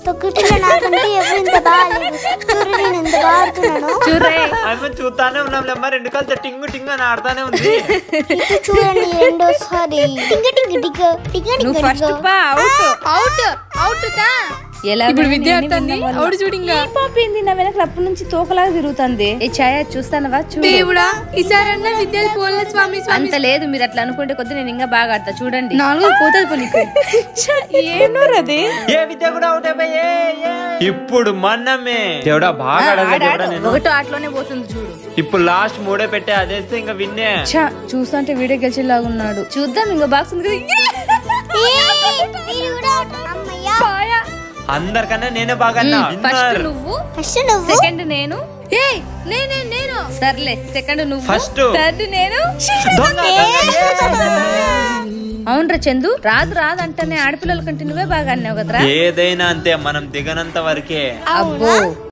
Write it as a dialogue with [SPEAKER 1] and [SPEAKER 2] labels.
[SPEAKER 1] తొక్కుతున్నా నాకంటే ఎవరు ఇంత బాగాలేదు. చూడు నేను ఎంత బాగుతున్నాను.
[SPEAKER 2] చూస్తానే ఉన్నాం లేమ్మా, 2 కాళ్ళతో టింగు టింగు అని ఆడతానే ఉంది.
[SPEAKER 1] చూడండి రెండోసారి టింగ టింగ టింగ టింగ టింగ
[SPEAKER 3] ఇప్పుడు విద్యార్థి అవుడు చూడింగా
[SPEAKER 4] పాపింది నా వెనక అప్పటి నుంచి తోకలాగా తిరుగుతుంది. ఏ ఛాయ చూస్తానవా?
[SPEAKER 3] దేవుడా ఈసారన్నా విద్యార్థి పోలే స్వామి.
[SPEAKER 4] అంత లేదు, మీరు అట్లా అనుకుంటే కొద్ది నేను ఇంకా బాగా ఆడతా. చూడండి
[SPEAKER 3] 4 పోతుంది పనికి.
[SPEAKER 4] ఏనోరది
[SPEAKER 2] ఏ విద్య కూడా అవుట్ అయిపోయే. ఇప్పుడు మనమే దేవుడా బాగా ఆడలేదు.
[SPEAKER 4] ఒకటో ఆటలోనే పోతుంది చూడు.
[SPEAKER 2] ఇప్పుడు లాస్ట్ 3 పెట్టే, అదేస్తే ఇంకా విన్నే.
[SPEAKER 4] చూస్తుంటే వీడియో గెలిచేలాగా ఉన్నాడు. చూద్దాం ఇంకా బాక్స్ ఉంది కదా.
[SPEAKER 2] అందరికన్నా నేనే బాగా
[SPEAKER 4] ఫస్ట్ నువ్వు, సెకండ్ నేను, సర్లే సెకండ్ నువ్వు,
[SPEAKER 2] ఫస్ట్
[SPEAKER 4] థర్డ్ నేను. అవునరా చందు, రాదు అంటేనే ఆడపిల్లల కంటే నువ్వే బాగా అన్నావు కదరా.
[SPEAKER 2] ఏదైనా అంతే, మనం దిగనంత వరకే.
[SPEAKER 4] అబ్బో